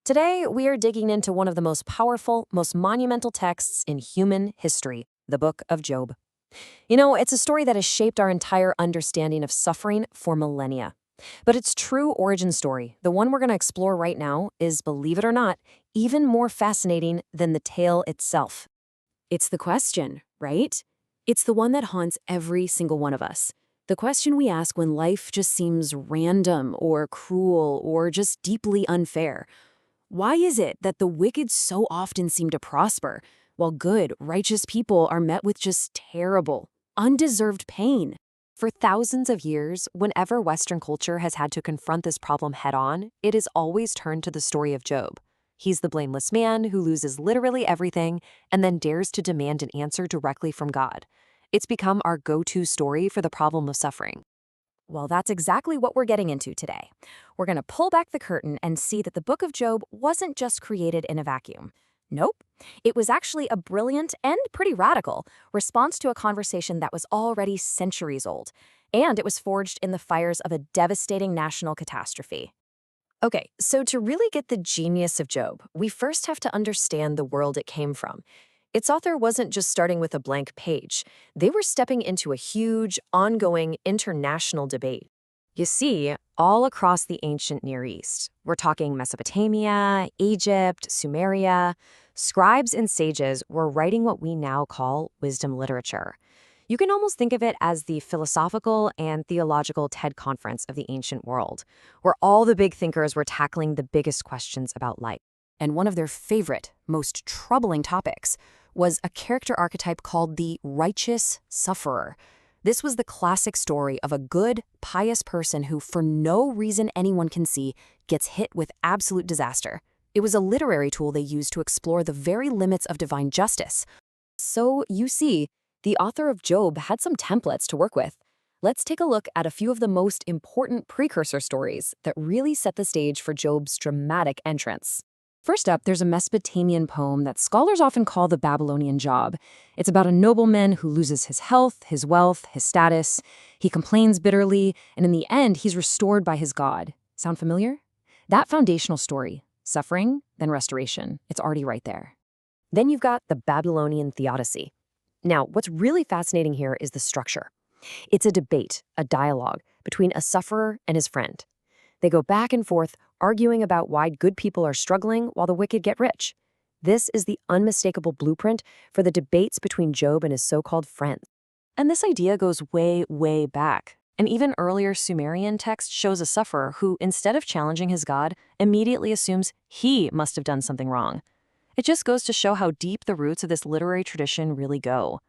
Today, we are digging into one of the most powerful, most monumental texts in human history, the Book of Job. It's a story that has shaped our entire understanding of suffering for millennia. But its true origin story, the one we're going to explore right now, is, believe it or not, even more fascinating than the tale itself. It's the question, right? It's the one that haunts every single one of us. The question we ask when life just seems random or cruel or just deeply unfair. Why is it that the wicked so often seem to prosper, while good, righteous people are met with just terrible, undeserved pain? For thousands of years, whenever Western culture has had to confront this problem head-on, it has always turned to the story of Job. He's the blameless man who loses literally everything and then dares to demand an answer directly from God. It's become our go-to story for the problem of suffering. Well, that's exactly what we're getting into today. We're going to pull back the curtain and see that the Book of Job wasn't just created in a vacuum. Nope. It was actually a brilliant and pretty radical response to a conversation that was already centuries old, and it was forged in the fires of a devastating national catastrophe. Okay, so to really get the genius of Job, we first have to understand the world it came from. Its author wasn't just starting with a blank page. They were stepping into a huge, ongoing international debate. You see, all across the ancient Near East, we're talking Mesopotamia, Egypt, Sumeria, scribes and sages were writing what we now call wisdom literature. You can almost think of it as the philosophical and theological TED conference of the ancient world, where all the big thinkers were tackling the biggest questions about life. And one of their favorite, most troubling topics was a character archetype called the righteous sufferer. This was the classic story of a good, pious person who, for no reason anyone can see, gets hit with absolute disaster. It was a literary tool they used to explore the very limits of divine justice. So, you see, the author of Job had some templates to work with. Let's take a look at a few of the most important precursor stories that really set the stage for Job's dramatic entrance. First up, there's a Mesopotamian poem that scholars often call the Babylonian Job. It's about a nobleman who loses his health, his wealth, his status. He complains bitterly, and in the end, he's restored by his god. Sound familiar? That foundational story, suffering, then restoration, it's already right there. Then you've got the Babylonian Theodicy. Now, what's really fascinating here is the structure. It's a debate, a dialogue, between a sufferer and his friend. They go back and forth, arguing about why good people are struggling while the wicked get rich. This is the unmistakable blueprint for the debates between Job and his so-called friends. And this idea goes way, way back. An even earlier Sumerian text shows a sufferer who, instead of challenging his god, immediately assumes he must have done something wrong. It just goes to show how deep the roots of this literary tradition really go.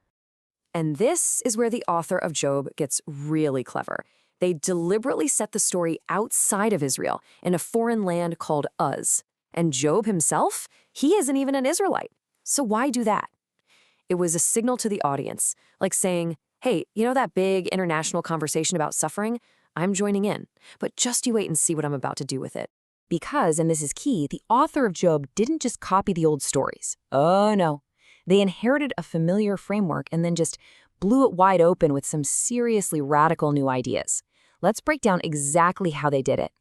And this is where the author of Job gets really clever. They deliberately set the story outside of Israel, in a foreign land called Uz. And Job himself, he isn't even an Israelite. So why do that? It was a signal to the audience, like saying, hey, that big international conversation about suffering? I'm joining in, but just you wait and see what I'm about to do with it. Because, and this is key, the author of Job didn't just copy the old stories. Oh no. They inherited a familiar framework and then just blew it wide open with some seriously radical new ideas. Let's break down exactly how they did it.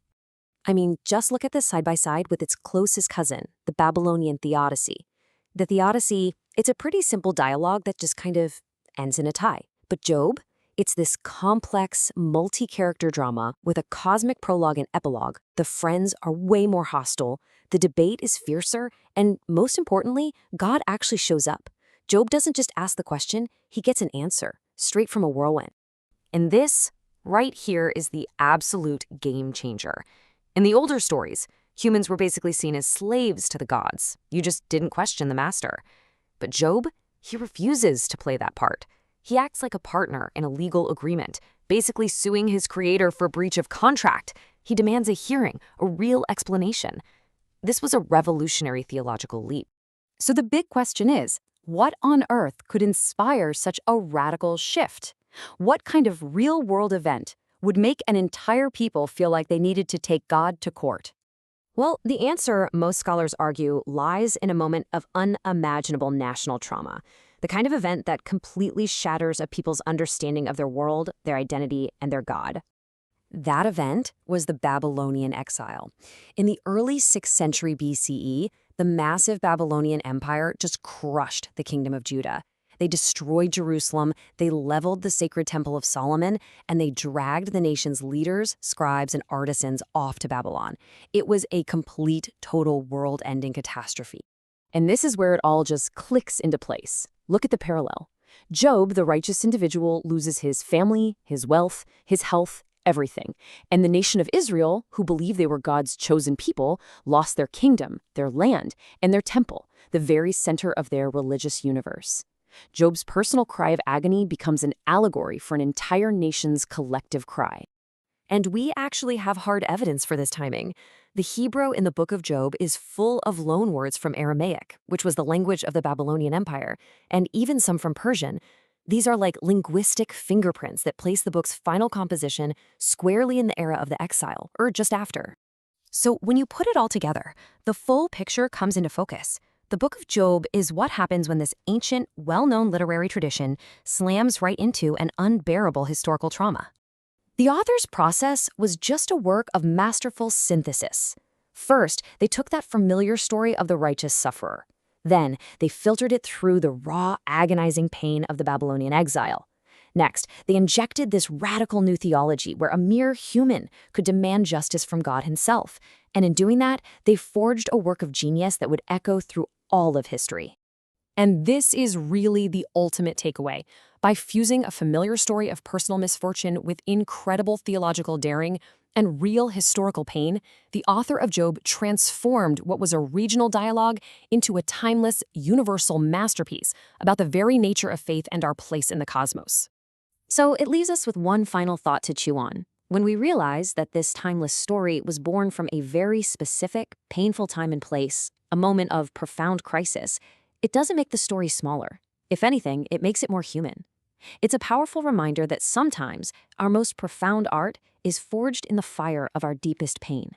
Just look at this side by side with its closest cousin, the Babylonian Theodicy. The Theodicy, it's a pretty simple dialogue that just kind of ends in a tie. But Job, it's this complex, multi-character drama with a cosmic prologue and epilogue. The friends are way more hostile, the debate is fiercer, and most importantly, God actually shows up. Job doesn't just ask the question, he gets an answer, straight from a whirlwind. And this, right here, is the absolute game changer. In the older stories, humans were basically seen as slaves to the gods. You just didn't question the master. But Job, he refuses to play that part. He acts like a partner in a legal agreement, basically suing his creator for breach of contract. He demands a hearing, a real explanation. This was a revolutionary theological leap. So the big question is, what on earth could inspire such a radical shift? What kind of real-world event would make an entire people feel like they needed to take God to court? Well, the answer, most scholars argue, lies in a moment of unimaginable national trauma, the kind of event that completely shatters a people's understanding of their world, their identity, and their God. That event was the Babylonian exile. In the early 6th century BCE, the massive Babylonian Empire just crushed the kingdom of Judah. They destroyed Jerusalem, they leveled the sacred Temple of Solomon, and they dragged the nation's leaders, scribes, and artisans off to Babylon. It was a complete, total world-ending catastrophe. And this is where it all just clicks into place. Look at the parallel. Job, the righteous individual, loses his family, his wealth, his health, everything. And the nation of Israel, who believed they were God's chosen people, lost their kingdom, their land, and their temple, the very center of their religious universe. Job's personal cry of agony becomes an allegory for an entire nation's collective cry. And we actually have hard evidence for this timing. The Hebrew in the book of Job is full of loanwords from Aramaic, which was the language of the Babylonian Empire, and even some from Persian. These are like linguistic fingerprints that place the book's final composition squarely in the era of the exile, or just after. So when you put it all together, the full picture comes into focus. The Book of Job is what happens when this ancient, well-known literary tradition slams right into an unbearable historical trauma. The author's process was just a work of masterful synthesis. First, they took that familiar story of the righteous sufferer. Then, they filtered it through the raw, agonizing pain of the Babylonian exile. Next, they injected this radical new theology where a mere human could demand justice from God himself. And in doing that, they forged a work of genius that would echo through all of history. And this is really the ultimate takeaway. By fusing a familiar story of personal misfortune with incredible theological daring and real historical pain, the author of Job transformed what was a regional dialogue into a timeless, universal masterpiece about the very nature of faith and our place in the cosmos. So it leaves us with one final thought to chew on. When we realize that this timeless story was born from a very specific, painful time and place, a moment of profound crisis, it doesn't make the story smaller. If anything, it makes it more human. It's a powerful reminder that sometimes our most profound art is forged in the fire of our deepest pain.